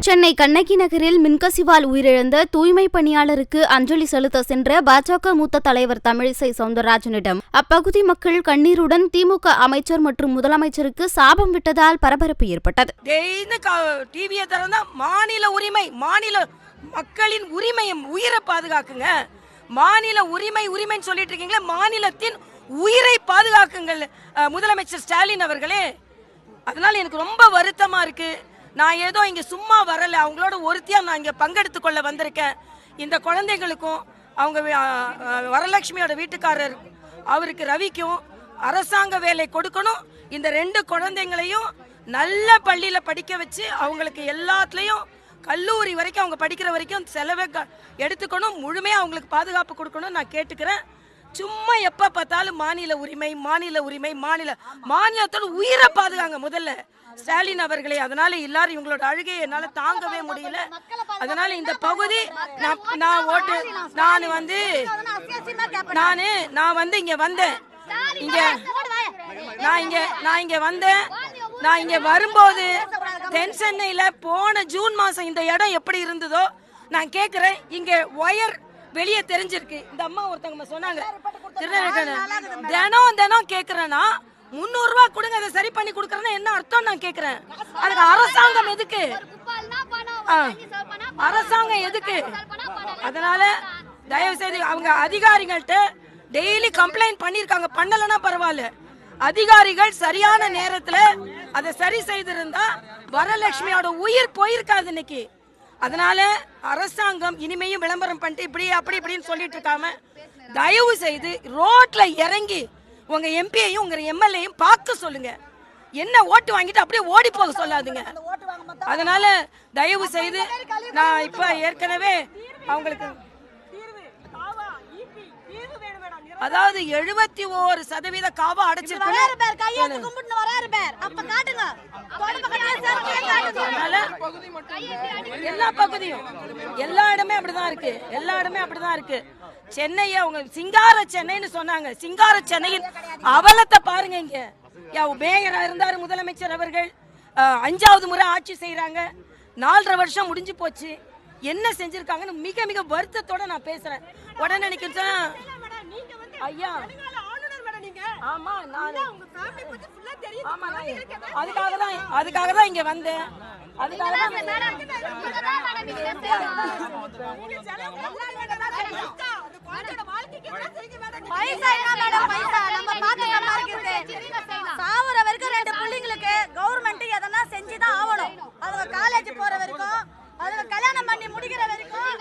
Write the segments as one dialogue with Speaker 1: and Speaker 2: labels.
Speaker 1: சென்னை கண்ணகி நகரில் மின்கசிவால் உயிரிழந்த தூய்மை பணியாளருக்கு அஞ்சலி செலுத்த சென்ற பாஜக மூத்த தலைவர் தமிழிசை சவுந்தரராஜனிடம் அப்பகுதி மக்கள் கண்ணீருடன் திமுக அமைச்சர் மற்றும் முதலமைச்சருக்கு சாபம் விட்டதால் பரபரப்பு ஏற்பட்டது.
Speaker 2: மாநில உரிமை, மாநில மக்களின் உரிமையும் உயிரை பாதுகாக்குங்க. மாநில உரிமைன்னு சொல்லிட்டு இருக்கீங்களே, மாநிலத்தின் உயிரை பாதுகாக்குங்கள் முதலமைச்சர் ஸ்டாலின் அவர்களே. அதனால எனக்கு ரொம்ப வருத்தமா இருக்கு. நான் ஏதோ இங்க சும்மா வரல, அவங்களோட ஒருத்தியா நான் இங்க பங்கெடுத்து கொள்ள வந்திருக்கேன். இந்த குழந்தைகளுக்கும் அவங்க வரலட்சுமியோட வீட்டுக்காரர் அவருக்கு ரவிக்கும் அரசாங்க வேலை கொடுக்கணும். இந்த 2 குழந்தைங்களையும் நல்ல பள்ளியில படிக்க வச்சு அவங்களுக்கு எல்லாத்துலயும் கல்லூரி வரைக்கும் அவங்க படிக்கிற வரைக்கும் செலவை எடுத்துக்கணும். முழுமையா அவங்களுக்கு பாதுகாப்பு கொடுக்கணும் நான் கேட்டுக்கிறேன். சும்மா எப்ப பார்த்தாலும் மாநில உரிமை, மாநிலத்தோட உயிரை பாதுகாங்க முதல்ல ஸ்டாலின் அவர்களே. அதனால எல்லாரும் இவங்களோட அழுகையை என்னால தாங்கவே முடியல. அதனால இந்த பகுதி நான் வந்து இங்க வந்தேன். நான் இங்க வரும்போது தென் சென்னையில போன ஜூன் மாசம் இந்த இடம் எப்படி இருந்ததோ நான் கேக்குறேன். இங்க ஒயர் வெளியே தெரிஞ்சிருக்கு. இந்த அம்மா ஒருத்தவங்க சொன்னாங்க, தினம் கேக்குறேன்னா 300 ரூபாய் கொடுங்க, அதை சரி பண்ணி கொடுக்கறேன்னா என்ன அர்த்தம் நான் கேக்குறேன். அதுக்கு அரசாங்கம் எதுக்கு? அரசாங்கம் எதுக்கு? அதனால தயவு செய்து அவங்க அதிகாரிகள்ட்ட டெய்லி கம்ப்ளைண்ட் பண்ணிருக்காங்க. பண்ணலன்னா பரவாயில்ல, அதிகாரிகள் சரியான நேரத்துல அதை சரி செய்திருந்தா வரலட்சுமியோட உயிர் போயிருக்காது இன்னைக்கு. அதனால அரசாங்கம் இனிமையும் விளம்பரம் பண்ணிட்டு இப்படி அப்படி இப்படின்னு சொல்லிட்டு இருக்காம தயவு செய்து ரோட்ல இறங்கி உங்க எம்பியையும் உங்க எம்எல்ஏயும் பார்க்க சொல்லுங்க. என்ன ஓட்டு வாங்கிட்டு அப்படியே ஓடி போக சொல்லாதுங்க. அதனால தயவு செய்து நான் இப்ப ஏற்கனவே அவங்களுக்கு அதாவது 71% காவா அடைச்சிருக்கு. எல்லா பகுதியும் எல்லா இடமே அப்படிதான் இருக்கு. சென்னையை அவங்க சிங்கார சென்னைன்னு சொன்னாங்க. சிங்கார சென்னையின் அவலத்தை பாருங்க. இங்க மேயரா இருந்தாரு முதலமைச்சர் அவர்கள், 5வது முறை ஆட்சி செய்யறாங்க. 4.5 வருஷம் முடிஞ்சு போச்சு. என்ன செஞ்சிருக்காங்கன்னு மிக மிக வருத்தத்தோட நான் பேசுறேன். உடனே நினைக்கிறேன் ஐயா, ஆமா அதுக்காக தான் இங்க வந்தேன்.
Speaker 3: கவர்மெண்ட் எதனா செஞ்சுதான் ஆகணும். அவங்க காலேஜ் போற வரைக்கும், அவங்க கல்யாணம் பண்ணி முடிக்கிற வரைக்கும்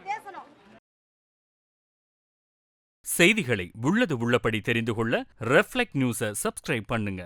Speaker 3: பேசணும்.
Speaker 4: செய்திகளை உள்ளது உள்ளபடி தெரிந்து கொள்ள ரெஃப்ளெக்ட் நியூஸை சப்ஸ்கிரைப் பண்ணுங்க.